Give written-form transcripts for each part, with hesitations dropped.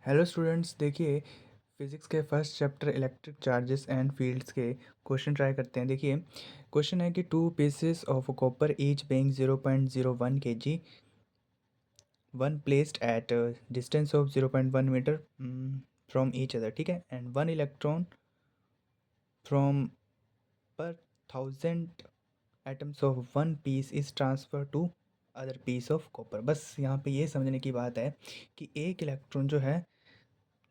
Hello students, देखिए physics के first chapter electric charges and fields के क्वेश्चन ट्राई करते हैं। देखिए क्वेश्चन है कि two pieces of copper each being 0.01 kg, one placed at distance of 0.1 metre from each other, ठीक है, and one electron from per thousand atoms of one piece is transfer to other piece of copper. बस यहाँ पे ये समझने की बात है कि एक इलेक्ट्रॉन जो है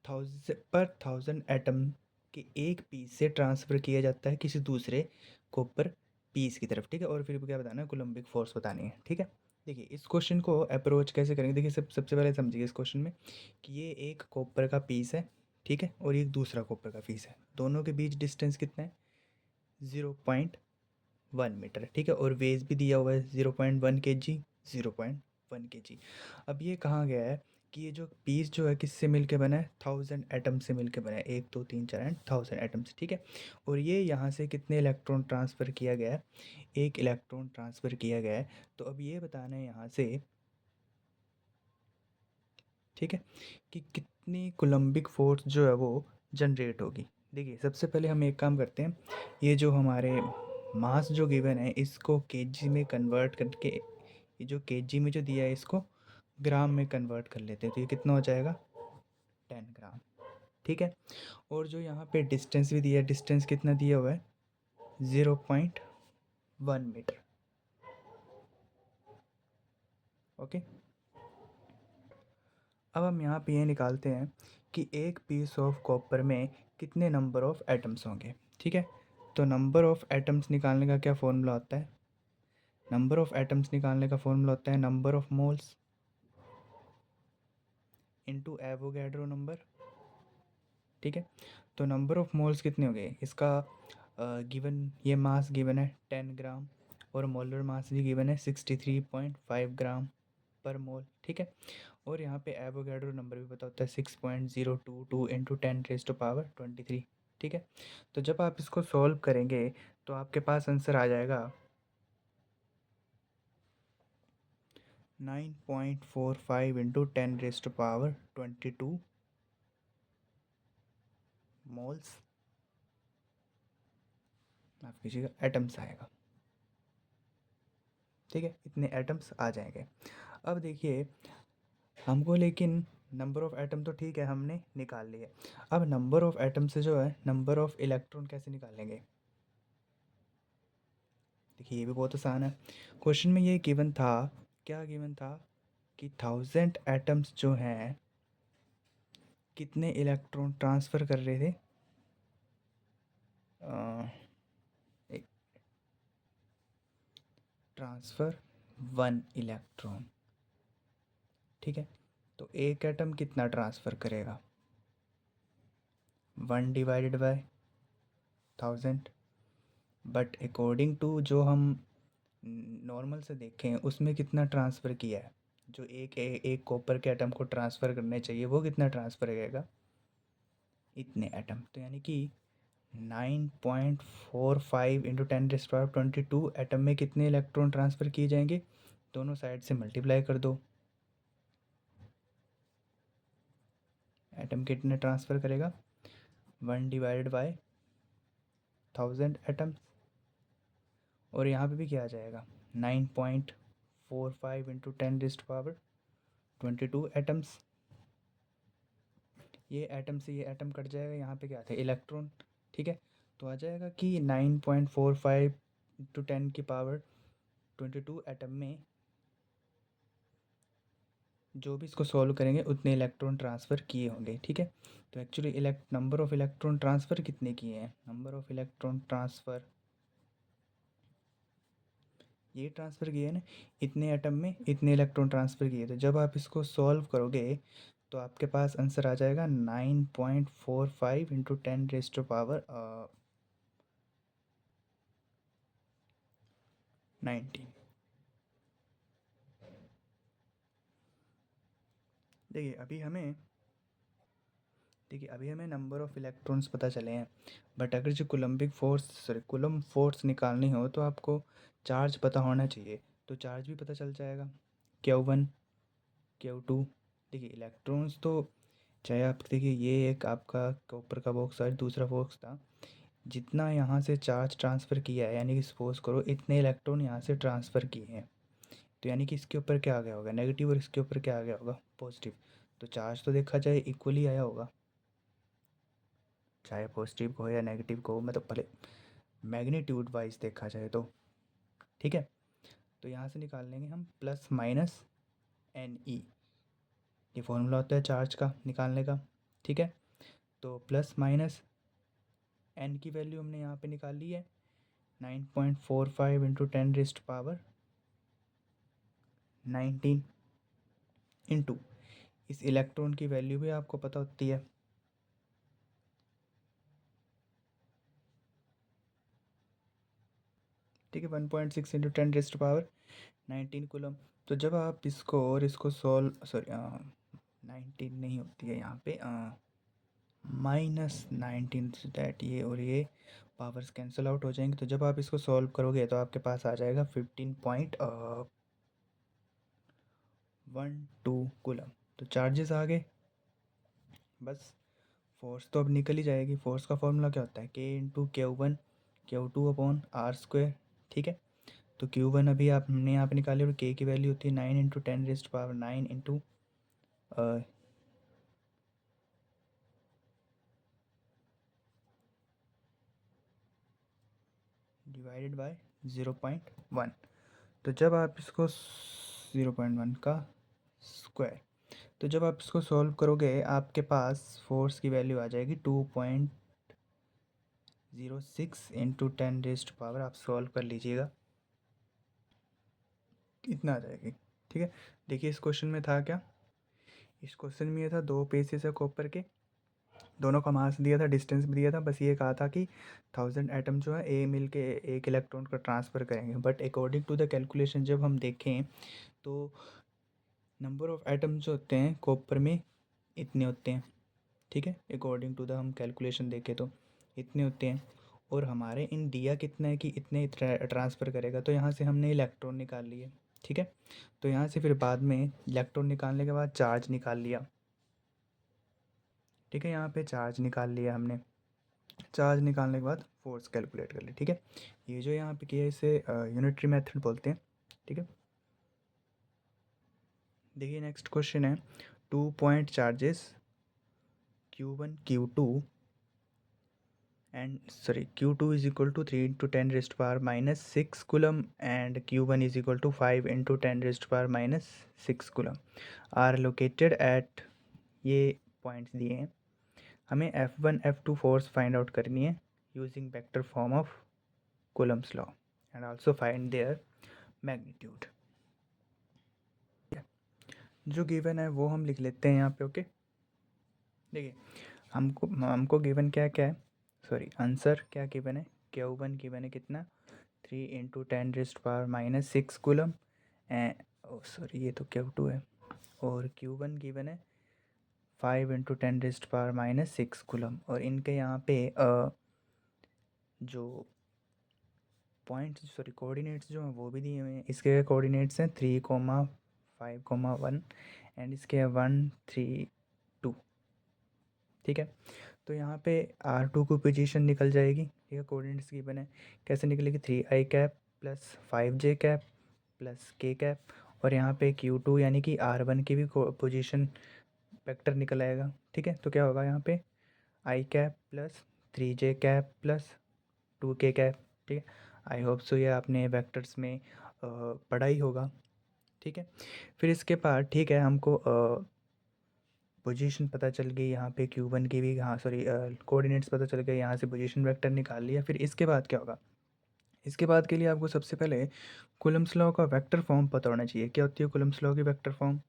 थाउजेंड एटम के एक पीस से ट्रांसफ़र किया जाता है किसी दूसरे कॉपर पीस की तरफ, ठीक है। और फिर क्या बताना है, कोलम्बिक फोर्स बतानी है, ठीक है। देखिए इस क्वेश्चन को अप्रोच कैसे करेंगे। देखिए सबसे पहले समझिए इस क्वेश्चन में कि ये एक कॉपर का पीस है, ठीक है, और ये एक दूसरा कॉपर का पीस है। दोनों के बीच डिस्टेंस कितना है, 0.1 मीटर, ठीक है, और वेज भी दिया हुआ है 0.1 kg, 0.1 kg। अब ये कहाँ गया है कि ये जो पीस जो है किससे मिलके बना है, थाउजेंड एटम से मिलके बना है, 1 2 3 4 एंड थाउजेंड एटम से, ठीक है। और ये यहाँ से कितने इलेक्ट्रॉन ट्रांसफ़र किया गया है, एक इलेक्ट्रॉन ट्रांसफ़र किया गया है। तो अब ये बताना है यहाँ से, ठीक है, कि कितनी कोलम्बिक फोर्स जो है वो जनरेट होगी। देखिए सबसे पहले हम एक काम करते हैं, ये जो हमारे मास जो गिवन है इसको केजी में कन्वर्ट करके, ये जो केजी में जो दिया है इसको ग्राम में कन्वर्ट कर लेते हैं। तो ये कितना हो जाएगा, 10 ग्राम, ठीक है। और जो यहाँ पे डिस्टेंस भी दिया है, डिस्टेंस कितना दिया हुआ है, 0.1 मीटर, ओके। अब हम यहाँ पे ये निकालते हैं कि एक पीस ऑफ कॉपर में कितने नंबर ऑफ़ एटम्स होंगे, ठीक है। तो नंबर ऑफ़ एटम्स निकालने का क्या फ़ॉर्मूला होता है, नंबर ऑफ़ एटम्स निकालने का फ़ॉर्मूला होता है number of moles into Avogadro number, ठीक है। तो नंबर ऑफ़ मोल्स कितने हो गए, इसका गिवन ये मास गिवन है 10 ग्राम, और मोलर मास भी गिवन है 63.5 ग्राम पर मोल, ठीक है। और यहाँ पे एवोगैड्रो नंबर भी पता होता है 6.022 इंटू 10⁻⁻23, ठीक है। तो जब आप इसको सॉल्व करेंगे तो आपके पास आंसर आ जाएगा 9.45 इंटू 10⁻22 मोल्स, माफ कीजिएगा, एटम्स आएगा, ठीक है। इतने एटम्स आ जाएंगे। अब देखिए हमको, लेकिन नंबर ऑफ़ एटम तो ठीक है हमने निकाल लिए, अब नंबर ऑफ़ एटम से जो है नंबर ऑफ़ इलेक्ट्रॉन कैसे निकालेंगे। देखिए ये भी बहुत आसान है। क्वेश्चन में ये गिवन था, क्या गिवन था, कि थाउजेंड एटम्स जो हैं कितने इलेक्ट्रॉन ट्रांसफ़र कर रहे थे, एक ट्रांसफ़र 1 इलेक्ट्रॉन, ठीक है। तो एक एटम कितना ट्रांसफ़र करेगा, 1/1000। बट अकॉर्डिंग टू जो हम नॉर्मल से देखें उसमें कितना ट्रांसफ़र किया है, जो एक कॉपर के एटम को ट्रांसफ़र करने चाहिए वो कितना ट्रांसफ़र करेगा, इतने एटम। तो यानी कि 9.45 इंटू 10⁻22 एटम में कितने इलेक्ट्रॉन ट्रांसफ़र किए जाएंगे, दोनों साइड से मल्टीप्लाई कर दो। एटम कितने ट्रांसफ़र करेगा, 1/1000 एटम्स। और यहाँ पे भी क्या आ जाएगा, 9.45 इंटू 10⁻22 एटम्स। ये एटम से ये एटम कट जाएगा, यहाँ पे क्या था, इलेक्ट्रॉन, ठीक है। तो आ जाएगा कि 9.45 इंटू 10⁻22 एटम में जो भी इसको सॉल्व करेंगे उतने इलेक्ट्रॉन ट्रांसफ़र किए होंगे, ठीक है। तो actually number of electron transfer कितने किए हैं, नंबर ऑफ़ इलेक्ट्रॉन ट्रांसफ़र ये ट्रांसफ़र किए हैं ना, इतने एटम में इतने इलेक्ट्रॉन ट्रांसफ़र किए। तो जब आप इसको सॉल्व करोगे तो आपके पास आंसर आ जाएगा 9.45 इंटू 10⁻19। देखिए अभी हमें नंबर ऑफ़ इलेक्ट्रॉन्स पता चले हैं, बट अगर जो कुलम्ब फोर्स निकालनी हो तो आपको चार्ज पता होना चाहिए। तो चार्ज भी पता चल जाएगा, Q1 Q2। देखिए इलेक्ट्रॉन्स तो चाहे आप देखिए ये एक आपका कॉपर का बॉक्स और दूसरा बॉक्स था, जितना यहाँ से चार्ज ट्रांसफ़र किया है यानी कि सपोज करो इतने इलेक्ट्रॉन यहाँ से ट्रांसफ़र किए हैं, तो यानी कि इसके ऊपर क्या आ गया होगा नेगेटिव और इसके ऊपर क्या आ गया होगा पॉजिटिव। तो चार्ज तो देखा जाए इक्वली आया होगा, चाहे पॉजिटिव को हो या नेगेटिव को हो, मतलब भले मैग्नीट्यूड वाइज देखा जाए तो। ठीक है, तो यहाँ से निकाल लेंगे हम प्लस माइनस एन ई, ये फॉर्मूला होता है चार्ज का निकालने का। ठीक है, तो प्लस माइनस एन की वैल्यू हमने यहाँ पे निकाल ली है 9.45 इंटू 10⁻19 इंटू इस इलेक्ट्रॉन की वैल्यू भी आपको पता होती है, ठीक है 1.6 इंटू 10⁻19 कूलम। तो जब आप इसको और इसको सॉल्व सॉरी 19 नहीं होती है यहाँ पे -19, दैट ये और ये पावर्स कैंसिल आउट हो जाएंगे। तो जब आप इसको सॉल्व करोगे तो आपके पास आ जाएगा 15.12 कूलम। तो चार्जेस आ गए, बस फोर्स तो अब निकल ही जाएगी। फोर्स का फॉर्मूला क्या होता है K × Q1 Q2/R²। ठीक है, तो Q1 अभी आप हमने यहाँ पे निकाली और K की वैल्यू होती है 9 इंटू 10⁻9 इंटू डिवाइडेड बाय 0.1। तो जब आप इसको 0.1 का स्क्वायर, तो जब आप इसको सॉल्व करोगे आपके पास फोर्स की वैल्यू आ जाएगी 2.06 इंटू 10⁻, आप सॉल्व कर लीजिएगा इतना आ जाएगी। ठीक है, देखिए इस क्वेश्चन में था क्या, इस क्वेश्चन में ये था दो पीसेस है कॉपर के, दोनों का मास दिया था, डिस्टेंस भी दिया था, बस ये कहा था कि 1000 एटम जो है ए मिल के एक इलेक्ट्रॉन का ट्रांसफ़र करेंगे। But according to the calculation जब हम देखें तो नंबर ऑफ़ एटम जो होते हैं कॉपर में इतने होते हैं। ठीक है, अकॉर्डिंग टू द हम कैलकुलेशन देखें तो इतने होते हैं, और हमारे इन दिया कितना है कि इतने ट्रांसफ़र करेगा, तो यहाँ से हमने इलेक्ट्रॉन निकाल लिए। ठीक है, तो यहाँ से फिर बाद में इलेक्ट्रॉन निकालने के बाद चार्ज निकाल लिया। ठीक है, यहाँ पे चार्ज निकाल लिया हमने, चार्ज निकालने के बाद फोर्स कैलकुलेट कर ली। ठीक है, ये जो यहाँ पे किया है इसे यूनिटरी मेथड बोलते हैं। ठीक है, देखिए नेक्स्ट क्वेश्चन है 2 point charges Q1 Q2 and sorry Q2 is equal to 3 into 10⁻⁻6 coulomb and Q1 is equal to 5 into 10⁻⁻6 coulomb are located at, ये पॉइंट्स दिए हैं, हमें F1 F2 force find out करनी है using vector form of Coulomb's law and also find there magnitude. जो given है वो हम लिख लेते हैं यहाँ पे। ओके, देखिए हमको गिवन क्या है, सॉरी आंसर क्या गिवन है, Q1 गिवन है कितना 3 इंटू 10⁻⁻6 कूलम एंड सॉरी ये तो Q2 है, और Q1 गिवन है 5 इंटू 10⁻⁻6 कूलम, और इनके यहाँ पे जो पॉइंट्स सॉरी कोऑर्डिनेट्स जो हैं वो भी दिए हुए हैं। इसके कोऑर्डिनेट्स हैं 3,5,1 एंड इसके 1,3,2। ठीक है, तो यहाँ पे R2 की पोजीशन निकल जाएगी। ठीक है, कोऑर्डिनेट्स गिवन है, कैसे निकलेगी 3i cap plus 5j cap plus k cap, और यहाँ पे Q2 यानी कि R1 की भी पोजीशन वेक्टर निकल आएगा। ठीक है, तो क्या होगा यहाँ पे i cap plus 3j cap plus 2k cap. ठीक है, आई होप सो ये आपने वेक्टर्स में पढ़ा ही होगा। ठीक है, फिर इसके बाद ठीक है हमको पोजीशन पता चल गई यहाँ पे Q1 की भी, हाँ सॉरी कोऑर्डिनेट्स पता चल गए, यहाँ से पोजीशन वेक्टर निकाल लिया। फिर इसके बाद क्या होगा, इसके बाद के लिए आपको सबसे पहले कूलम्स लॉ का वेक्टर फॉर्म पता होना चाहिए। क्या होती है कूलम्स लॉ की वेक्टर फॉर्म,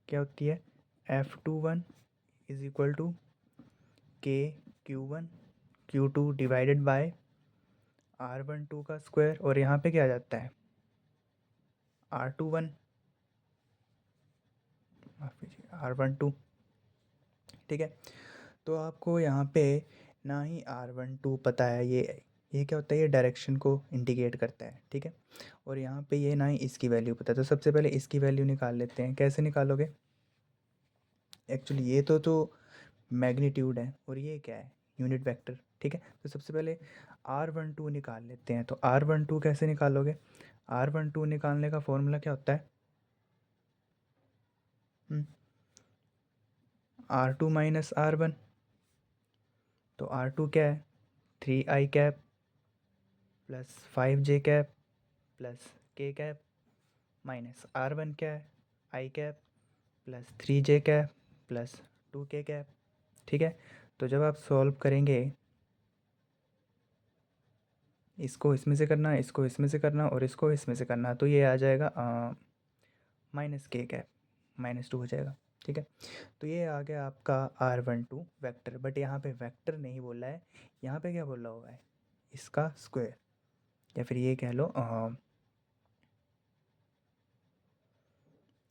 क्या होती है F21 is equal to K Q1 Q2 divided by R12 का स्क्वायर, और यहाँ पे क्या आ जाता है R21 माफ़ कीजिए R12। ठीक है, तो आपको यहाँ पे ना ही R12 पता है, ये ये क्या होता है, ये डायरेक्शन को इंडिकेट करता है, ठीक है। और यहाँ पे ये ना ही इसकी वैल्यू पता है, तो सबसे पहले इसकी वैल्यू निकाल लेते हैं। कैसे निकालोगे, एक्चुअली ये तो मैग्नीट्यूड है और ये क्या है, यूनिट वेक्टर, ठीक है। तो सबसे पहले R12 निकाल लेते हैं। तो R12 कैसे निकालोगे, R12 निकालने का फॉर्मूला क्या होता है, R2 माइनस R1। तो R2 क्या है, 3i cap plus 5j cap plus k cap minus R1 क्या है, i cap plus 3j cap plus 2k cap, ठीक है। तो जब आप सॉल्व करेंगे, इसको इसमें से करना, इसको इसमें से करना और इसको इसमें से करना, तो ये आ जाएगा -k कैप, -2 हो जाएगा, ठीक है। तो ये आ गया आपका R12 वेक्टर। बट यहाँ पे वेक्टर नहीं बोला है, यहाँ पे क्या बोला हुआ है, इसका स्क्वायर, या फिर ये कह लो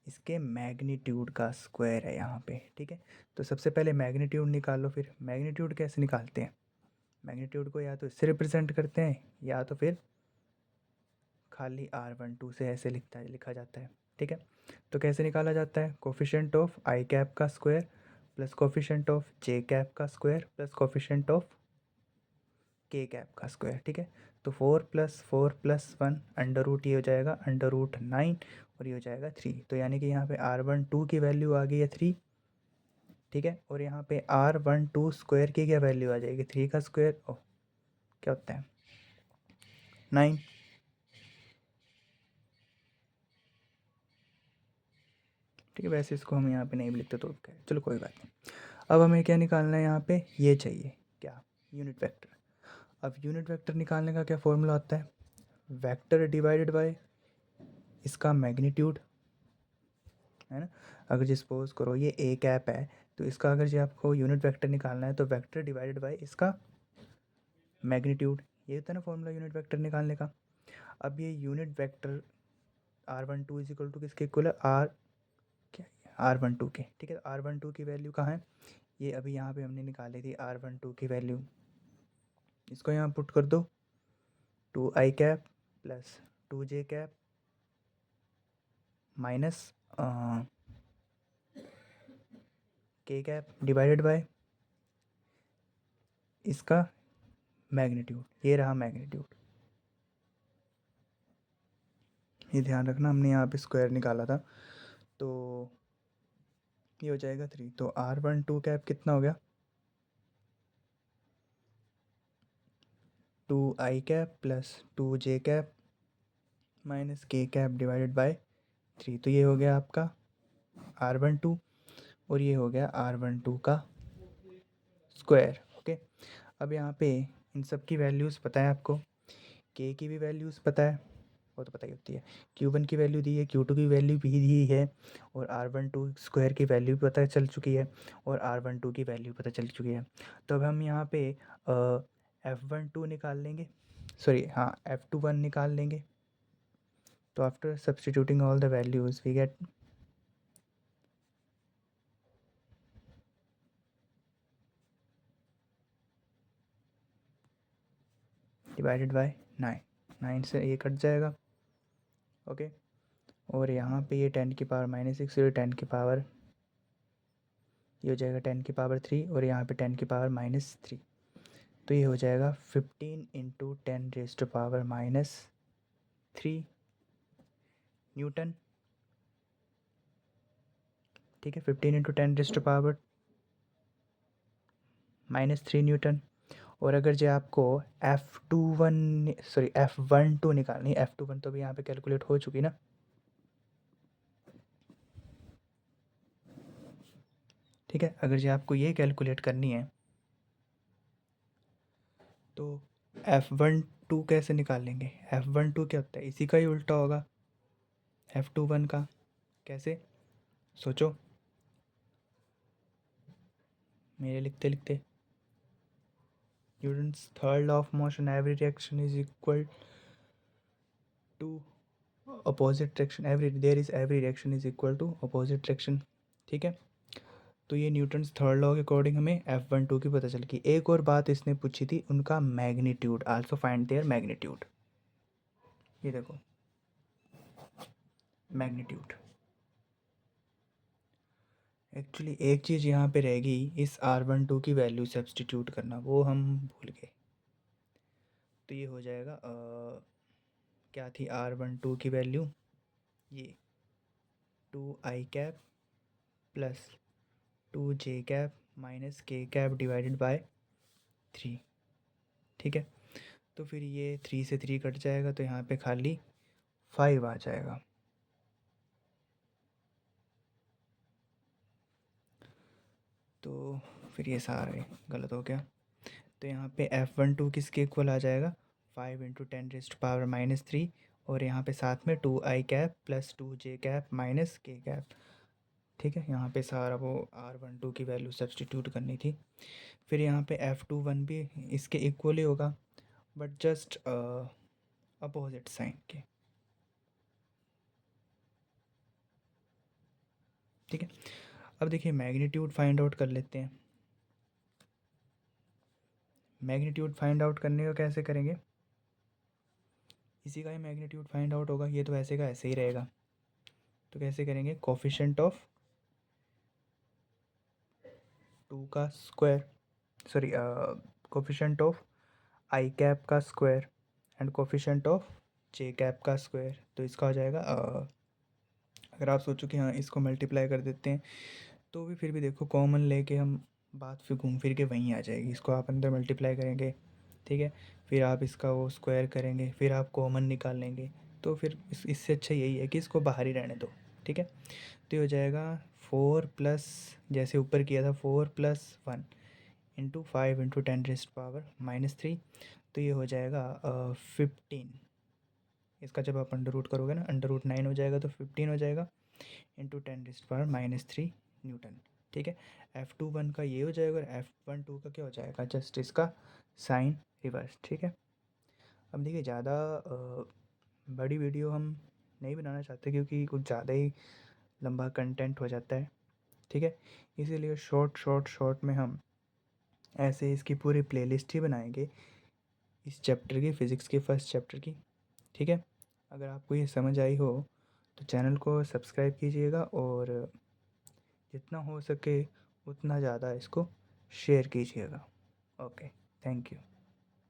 इसके मैग्नीट्यूड का स्क्वायर है यहाँ पे, ठीक है। तो सबसे पहले मैग्नीट्यूड निकालो। फिर मैग्नीट्यूड कैसे निकालते हैं, मैग्नीट्यूड को या तो इससे रिप्रेजेंट करते हैं या तो फिर खाली R12 से ऐसे लिखा जाता है, ठीक है। तो कैसे निकाला जाता है, कोफिशिएंट ऑफ i कैप का square plus coefficient of j cap का square plus coefficient of k cap का स्क्वायर, ठीक है। तो 4 + 4 + 1 अंडर रूट, ये हो जाएगा √9 और ये हो जाएगा 3। तो यानी कि यहाँ पे R12 की वैल्यू आ गई है 3, ठीक है। और यहाँ पे R12 स्क्वायर की क्या वैल्यू आ जाएगी, 3 का स्क्वायर क्या होता है 9, ठीक है। वैसे इसको हम यहाँ पे नहीं भी लिखते तो क्या है, चलो कोई बात नहीं। अब हमें क्या निकालना है, यहाँ पे ये चाहिए क्या, यूनिट वेक्टर। अब यूनिट वेक्टर निकालने का क्या फॉर्मूला होता है, वेक्टर डिवाइडेड बाय इसका मैग्नीट्यूड, है ना। अगर जी सपोज करो ये a कैप है, तो इसका अगर जी आपको यूनिट वेक्टर निकालना है तो वेक्टर डिवाइडेड बाय इसका मैग्नीट्यूड, ये होता है ना फॉर्मूला यूनिट वेक्टर निकालने का। अब ये unit vector R12 is equal to किसके इक्वल है, क्या R12 के, ठीक है। R12 की वैल्यू कहाँ है, ये अभी यहाँ पे हमने निकाली थी R12 की वैल्यू, इसको यहाँ पुट कर दो, 2i cap plus 2j cap minus k cap divided by इसका मैग्नीट्यूड, ये रहा मैग्नीट्यूड। ये ध्यान रखना, हमने यहाँ पे स्क्वायर निकाला था, तो ये हो जाएगा 3। तो R12 कैप कितना हो गया, 2i cap plus 2j cap minus k cap divided by 3। तो ये हो गया आपका R12 और ये हो गया R12 का स्क्वायर, ओके। अब यहाँ पे इन सब की वैल्यूज़ पता है आपको, k की भी वैल्यूज़ पता है, वो तो पता ही होती है, Q1 की वैल्यू दी है, Q2 की वैल्यू भी दी है, और R12 स्क्वायर की वैल्यू भी पता चल चुकी है, और R12 की वैल्यू पता चल चुकी है। तो अब हम यहाँ पे F12 निकाल लेंगे, सॉरी हाँ F21 निकाल लेंगे। तो after substituting all the values we get divided by 9, 9 से ये कट जाएगा, ओके। और यहाँ पे ये 10⁻⁻6 और 10⁻, ये हो जाएगा 10⁻³ और यहाँ पे 10⁻³ तो ये हो जाएगा 15 × 10⁻³ न्यूटन, ठीक है। 15 × 10⁻³ न्यूटन। और अगर जो आपको F12 निकालनी, F21 तो भी यहाँ पे कैलकुलेट हो चुकी ना, ठीक है। अगर जो आपको ये कैलकुलेट करनी है तो F12 कैसे निकालेंगे, F12 क्या होता है, इसी का ही उल्टा होगा F21 का। कैसे, सोचो मेरे लिखते लिखते, Newton's third law of motion, every reaction is equal to opposite direction, every there is every reaction is equal to opposite direction, ठीक है। तो ये न्यूटन्स थर्ड लॉ के अकॉर्डिंग हमें F12 की पता चल गई। एक और बात इसने पूछी थी, उनका magnitude, also find there magnitude. ये देखो मैग्नीट्यूड। एक्चुअली एक चीज़ यहाँ पे रहेगी, इस R12 की वैल्यू सब्सटीट्यूट करना, वो हम भूल गए। तो ये हो जाएगा क्या थी R12 की वैल्यू, ये 2i cap plus 2j cap minus k cap divided by 3। ठीक है, तो फिर ये 3 से 3 कट जाएगा, तो यहाँ पे खाली 5 आ जाएगा। तो फिर ये सारा गलत हो गया। तो यहाँ पे F12 किसके इक्वल आ जाएगा, 5 × 10⁻³ और यहाँ पे साथ में 2i cap plus 2j cap minus k cap. ठीक है, यहाँ पे सारा वो R12 की वैल्यू सब्सटीट्यूट करनी थी। फिर यहाँ पे F21 भी इसके इक्वल ही होगा, बट जस्ट अपोजिट साइन के। ठीक है, अब देखिए मैग्नीट्यूड फाइंड आउट कर लेते हैं। मैग्नीट्यूड फाइंड आउट करने को कैसे करेंगे, इसी का ही मैग्नीट्यूड फाइंड आउट होगा, ये तो ऐसे का ऐसे ही रहेगा। तो कैसे करेंगे, कोफिशिएंट ऑफ 2 का square, sorry coefficient of i cap का square and coefficient of j cap का स्क्वायर। तो इसका हो जाएगा अगर आप सोचो कि हाँ इसको मल्टीप्लाई कर देते हैं, तो भी फिर भी देखो कॉमन लेके हम बात फिर घूम फिर के वहीं आ जाएगी। इसको आप अंदर मल्टीप्लाई करेंगे, ठीक है, फिर आप इसका वो स्क्वायर करेंगे, फिर आप कॉमन निकाल लेंगे। तो फिर इससे अच्छा यही है कि इसको बाहर ही रहने दो। ठीक है, तो ये हो जाएगा 4 प्लस, जैसे ऊपर किया था 4 + 1 इंटू 5 × 10⁻³ तो ये हो जाएगा 15। इसका जब आप अंडर रूट करोगे ना, अंडर रूट 9 हो जाएगा, तो 15 हो जाएगा इंटू 10⁻³ न्यूटन। ठीक है, F21 का ये हो जाएगा और F12 का क्या हो जाएगा, जस्ट इसका साइन रिवर्स। ठीक है, अब देखिए ज़्यादा बड़ी वीडियो हम नहीं बनाना चाहते, क्योंकि कुछ ज़्यादा ही लंबा कंटेंट हो जाता है। ठीक है, इसीलिए शॉर्ट में हम ऐसे इसकी पूरी प्लेलिस्ट ही बनाएंगे इस चैप्टर की, फ़िज़िक्स के फर्स्ट चैप्टर की। ठीक है, अगर आपको ये समझ आई हो तो चैनल को सब्सक्राइब कीजिएगा और जितना हो सके उतना ज़्यादा इसको शेयर कीजिएगा। Okay, thank you.